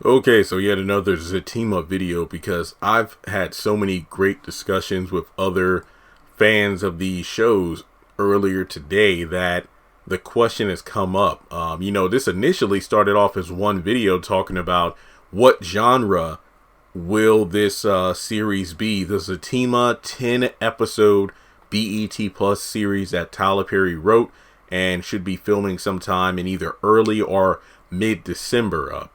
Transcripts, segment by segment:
Okay, so yet another Zatima video because I've had so many great discussions with other fans of these shows earlier today that the question has come up. This initially started off as one video talking about what genre will this series be. The Zatima 10 episode BET Plus series that Tyler Perry wrote and should be filming sometime in either early or mid-December.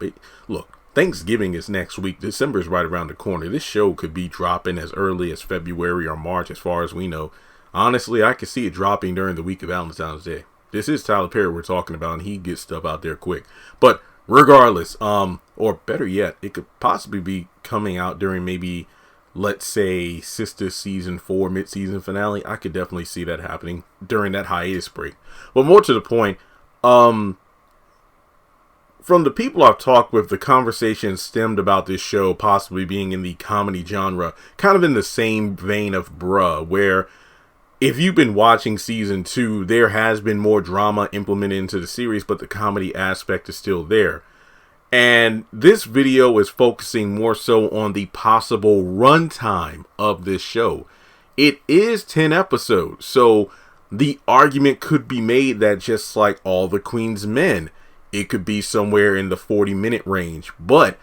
Look, Thanksgiving is next week. December is right around the corner. This show could be dropping as early as February or March, as far as we know. Honestly, I could see it dropping during the week of Valentine's Day. This is Tyler Perry we're talking about, and he gets stuff out there quick. But regardless, or better yet, it could possibly be coming out during maybe, let's say, Sistas season 4 mid-season finale. I could definitely see that happening during that hiatus break. But more to the point, from the people I've talked with, the conversation stemmed about this show possibly being in the comedy genre, kind of in the same vein of Bruh, where if you've been watching season 2, there has been more drama implemented into the series, but the comedy aspect is still there. And this video is focusing more so on the possible runtime of this show. It is 10 episodes, so the argument could be made that just like All the Queen's Men, it could be somewhere in the 40-minute range. But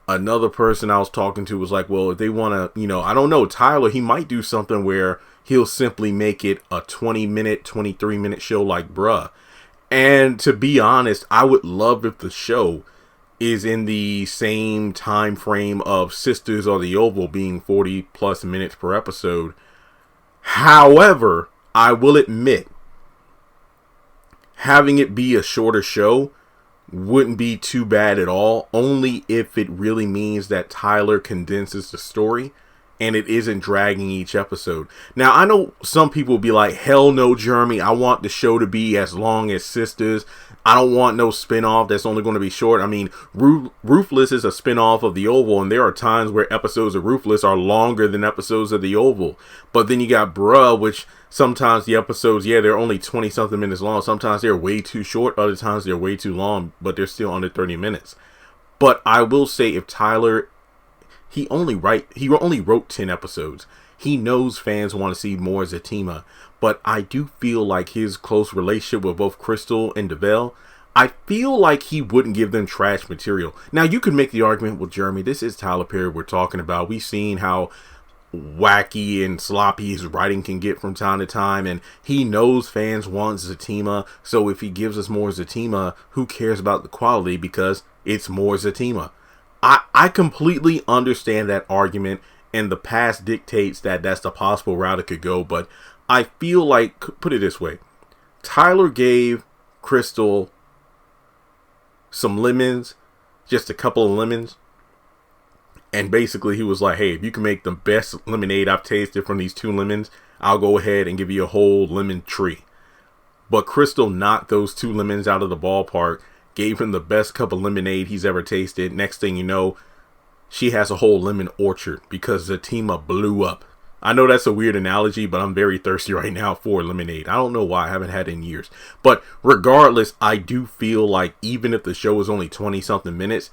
another person I was talking to was like, well, if they want to, I don't know, Tyler, he might do something where he'll simply make it a 20-minute, 23-minute show like Bruh. And to be honest, I would love if the show is in the same time frame of Sistas or The Oval, being 40 plus minutes per episode. However, I will admit, having it be a shorter show wouldn't be too bad at all, only if it really means that Tyler condenses the story and it isn't dragging each episode. Now, I know some people will be like, hell no, Jeremy, I want the show to be as long as Sistas. I don't want no spinoff that's only going to be short. I mean, Ruthless is a spinoff of The Oval, and there are times where episodes of Ruthless are longer than episodes of The Oval. But then you got Bruh, which sometimes the episodes, they're only 20-something minutes long. Sometimes they're way too short. Other times they're way too long, but they're still under 30 minutes. But I will say, if Tyler, he only wrote 10 episodes. He knows fans want to see more Zatima, but I do feel like his close relationship with both Crystal and DeVale, I feel like he wouldn't give them trash material. Now, you could make the argument, well, Jeremy, this is Tyler Perry we're talking about. We've seen how wacky and sloppy his writing can get from time to time, and he knows fans want Zatima, so if he gives us more Zatima, who cares about the quality, because it's more Zatima. I completely understand that argument, and the past dictates that that's the possible route it could go, but I feel like, put it this way, Tyler gave Crystal some lemons, just a couple of lemons, and basically he was like, hey, if you can make the best lemonade I've tasted from these 2 lemons, I'll go ahead and give you a whole lemon tree. But Crystal knocked those 2 lemons out of the ballpark, gave him the best cup of lemonade he's ever tasted. Next thing you know, she has a whole lemon orchard because Zatima blew up. I know that's a weird analogy, but I'm very thirsty right now for lemonade. I don't know why. I haven't had it in years. But regardless, I do feel like even if the show is only 20-something minutes,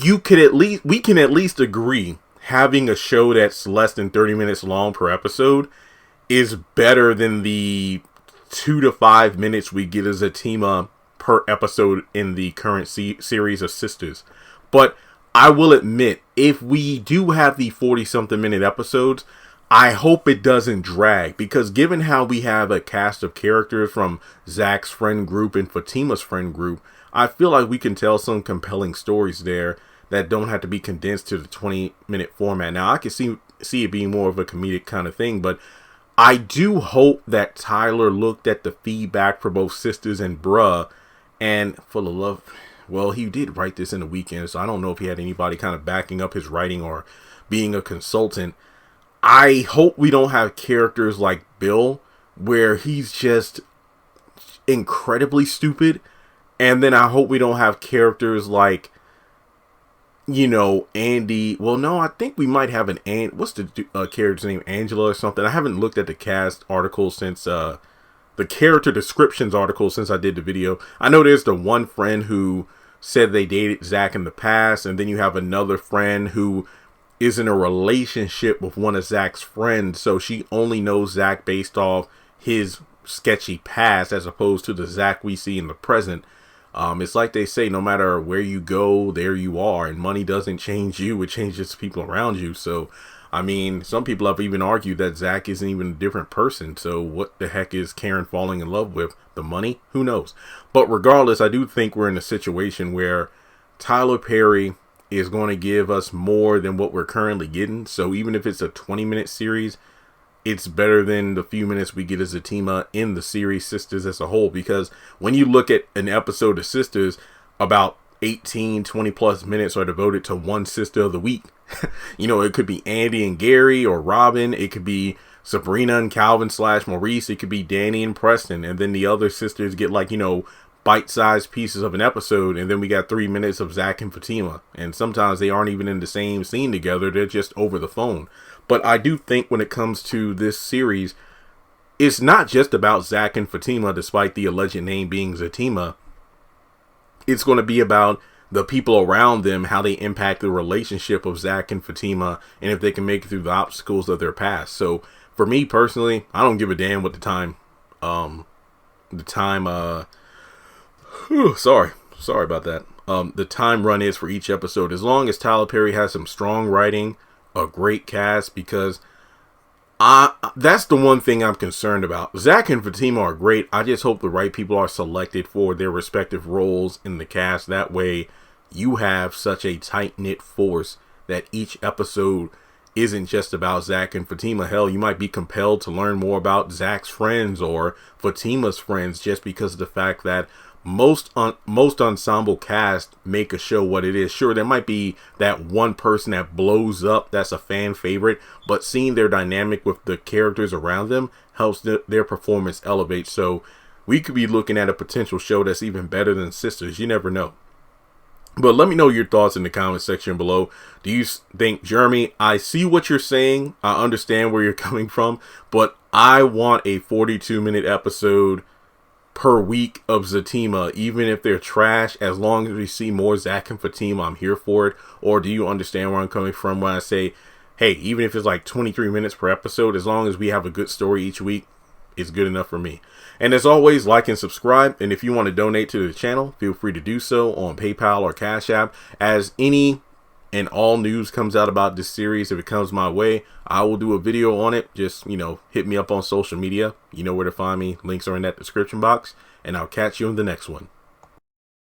we can at least agree having a show that's less than 30 minutes long per episode is better than the 2 to 5 minutes we get as Zatima per episode in the current series of Sistas. But I will admit, if we do have the 40-something minute episodes, I hope it doesn't drag, because given how we have a cast of characters from Zach's friend group and Fatima's friend group, I feel like we can tell some compelling stories there that don't have to be condensed to the 20-minute format. Now, I can see it being more of a comedic kind of thing, but I do hope that Tyler looked at the feedback for both Sistas and Bruh, and for the love, well, he did write this in the weekend, so I don't know if he had anybody kind of backing up his writing or being a consultant. I hope we don't have characters like Bill, where he's just incredibly stupid. And then I hope we don't have characters like, Andy. Well, no, I think we might have what's the character's name? Angela or something. I haven't looked at the cast article since, the character descriptions article since I did the video. I know there's the one friend who said they dated Zach in the past, and then you have another friend who is in a relationship with one of Zach's friends, so she only knows Zach based off his sketchy past as opposed to the Zach we see in the present. It's like they say, no matter where you go, there you are, and money doesn't change you, it changes people around you. So, I mean, some people have even argued that Zach isn't even a different person. So what the heck is Karen falling in love with? The money? Who knows? But regardless, I do think we're in a situation where Tyler Perry is going to give us more than what we're currently getting. So even if it's a 20-minute series, it's better than the few minutes we get as Zatima in the series Sistas as a whole. Because when you look at an episode of Sistas, about 18, 20 plus minutes are devoted to one sister of the week. You know, it could be Andy and Gary or Robin. It could be Sabrina and Calvin / Maurice. It could be Danny and Preston. And then the other sisters get, like, you know, bite-sized pieces of an episode, and then we got 3 minutes of Zach and Fatima, and sometimes they aren't even in the same scene together, they're just over the phone. But I do think when it comes to this series, it's not just about Zach and Fatima, despite the alleged name being Zatima. It's going to be about the people around them, how they impact the relationship of Zach and Fatima, and if they can make it through the obstacles of their past. So for me personally, I don't give a damn what sorry about that. The time run is for each episode, as long as Tyler Perry has some strong writing, a great cast, because that's the one thing I'm concerned about. Zach and Fatima are great. I just hope the right people are selected for their respective roles in the cast. That way you have such a tight-knit force that each episode isn't just about Zach and Fatima. Hell, you might be compelled to learn more about Zach's friends or Fatima's friends just because of the fact that most ensemble cast make a show what it is. Sure, there might be that one person that blows up that's a fan favorite, but seeing their dynamic with the characters around them helps their performance elevate. So we could be looking at a potential show that's even better than Sistas. You never know. But let me know your thoughts in the comment section below. Do you think, Jeremy, I see what you're saying, I understand where you're coming from, but I want a 42-minute episode per week of Zatima, even if they're trash. As long as we see more Zach and Fatima, I'm here for it. Or do you understand where I'm coming from when I say, hey, even if it's like 23 minutes per episode, as long as we have a good story each week, it's good enough for me. And as always, like and subscribe. And if you want to donate to the channel, feel free to do so on PayPal or Cash App. As any and all news comes out about this series, if it comes my way, I will do a video on it. Just, you know, hit me up on social media. You know where to find me. Links are in that description box. And I'll catch you in the next one.